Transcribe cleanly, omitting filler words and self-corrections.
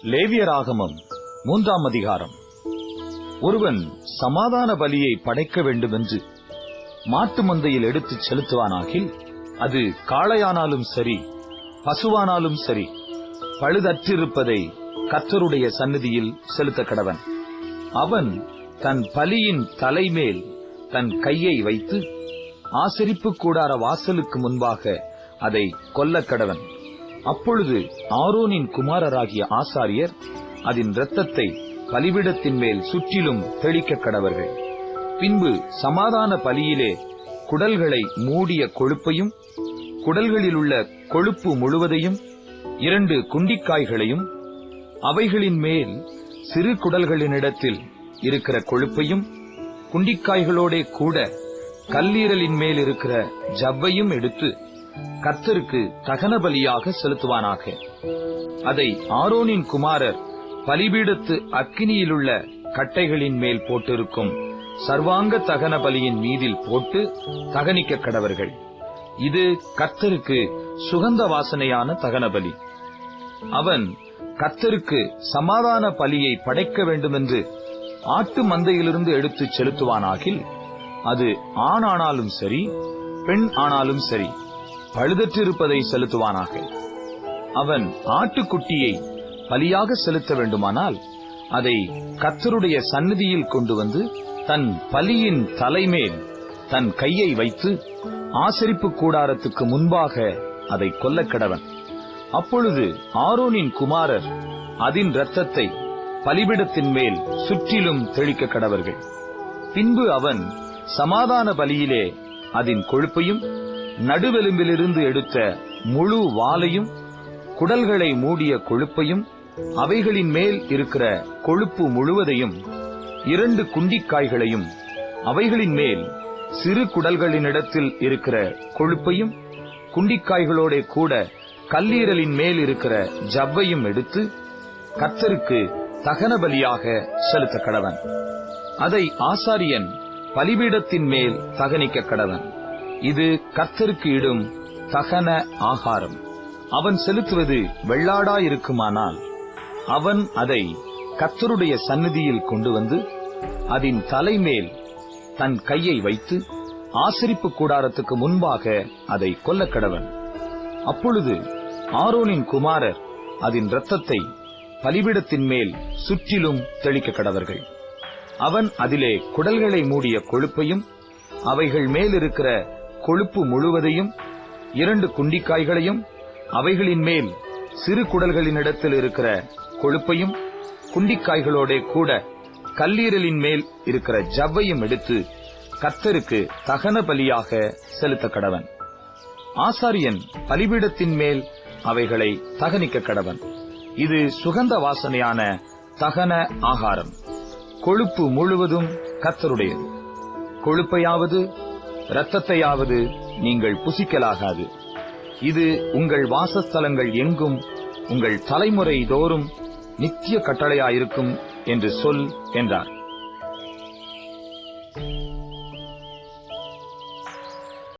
லேவியராகமம் 3ஆம் அதிகாரம். ஒருவன் சமாதான பலியை படைக்க வேண்டுமென்று மாட்டு மந்தையில் எடுத்துச் செலுத்துவானாகில், அது காளையானாலும் சரி பசுவானாலும் சரி, பழுதற்றிருப்பதை கர்த்தருடைய சந்நிதியில் செலுத்த கடவன். அவன் தன் பலியின் தலைமேல் தன் கையை வைத்து ஆசரிப்பு கூடார வாசலுக்கு முன்பாக அதை கொல்லக் கடவன். அப்பொழுது ஆரோனின் குமாரராகிய ஆசாரியர் அதன் இரத்தத்தை பலிபீடத்தின் மேல் சுற்றிலும் தெளிக்க கடவர்கள். பின்பு சமாதான பலியிலே குடல்களை மூடிய கொழுப்பையும், குடல்களில் உள்ள கொழுப்பு முழுவதையும், 2 குண்டிக்காய்களையும், அவைகளின் மேல் சிறு குடல்களினிடத்தில் இருக்கிற கொழுப்பையும், குண்டிக்காய்களோட கூட கல்லீரலின் மேல் இருக்கிற ஜவ்வையும் எடுத்து கர்த்தருக்கு தகன பலியாக செலுத்துவானாக. அதை ஆரோனின் குமாரர் பலிபீடத்து அக்கினியிலுள்ள கட்டைகளின் மேல் போட்டிருக்கும் சர்வாங்க தகன பலியின் மீதில் போட்டு தகனிக்க கடவர்கள். இது கர்த்தருக்கு சுகந்த வாசனையான தகன பலி. அவன் கர்த்தருக்கு சமாதான பலியை படைக்க வேண்டுமென்று ஆட்டு மந்தையிலிருந்து எடுத்துச் செலுத்துவானாகில், அது ஆண் ஆனாலும் சரி பெண் ஆனாலும் சரி, பழுதற்றிருப்பதை செலுத்துவானாக. அவன் ஆட்டுக்குட்டியை பலியாக செலுத்த வேண்டுமானால், அதை கர்த்தருடைய சந்நிதியில் கொண்டு வந்து தன் பலியின் தலைமேல் தன் கையை வைத்து ஆசரிப்பு கூடாரத்துக்கு முன்பாக அதை கொல்லக் கடவன். அப்பொழுது ஆரோனின் குமாரர் அதன் இரத்தத்தை பலிபீடத்தின் மேல் சுற்றிலும் தெளிக்க கடவர்கள். பின்பு அவன் சமாதான பலியிலே அதன் கொழுப்பையும், நடுவெலும்பிலிருந்து எடுத்த முழு வாலையும், குடல்களை மூடிய கொழுப்பையும், அவைகளின் மேல் இருக்கிற கொழுப்பு முழுவதையும், 2 குண்டிக்காய்களையும், அவைகளின் மேல் சிறு குடல்களினிடத்தில் இருக்கிற கொழுப்பையும், குண்டிக்காய்களோட கூட கல்லீரலின் மேல் இருக்கிற ஜவ்வையும் எடுத்து கர்த்தருக்கு தகன பலியாக செலுத்த கடவன். அதை ஆசாரியன் பலிபீடத்தின் மேல் தகனிக்க கடவன். இது கர்த்தருக்கு இடும் தகன ஆகாரம். அவன் செலுத்துவது வெள்ளாடாயிருக்குமானால், அவன் அதை கர்த்தருடைய சந்நிதியில் கொண்டு வந்து அதன் தலைமேல் தன் கையை வைத்து ஆசரிப்பு கூடாரத்துக்கு முன்பாக அதை கொல்லக் கடவன். அப்பொழுது ஆரோனின் குமாரர் அதன் இரத்தத்தை பலிபீடத்தின் மேல் சுற்றிலும் தெளிக்க கடவர்கள். அவன் அதிலே குடல்களை மூடிய கொழுப்பையும், அவைகள் மேலிருக்கிற கொழுப்பு முழுவதையும், 2 குண்டிக்காய்களையும், அவைகளின் மேல் சிறு குடல்களினிடத்தில் இருக்கிற கொழுப்பையும், குண்டிக்காய்களோட கூட கல்லீரலின் மேல் இருக்கிற ஜவ்வையும் எடுத்து கர்த்தருக்கு தகன பலியாக செலுத்த கடவன். ஆசாரியன் பலிபீடத்தின் மேல் அவைகளை தகனிக்க கடவன். இது சுகந்த வாசனையான தகன ஆகாரம். கொழுப்பு முழுவதும் கர்த்தருடையது. கொழுப்பையாவது இரத்தத்தையாவது நீங்கள் புசிக்கலாகாது. இது உங்கள் வாசஸ்தலங்கள் எங்கும் உங்கள் தலைமுறை தோறும் நித்திய கட்டளையாயிருக்கும் என்று சொல் என்றார்.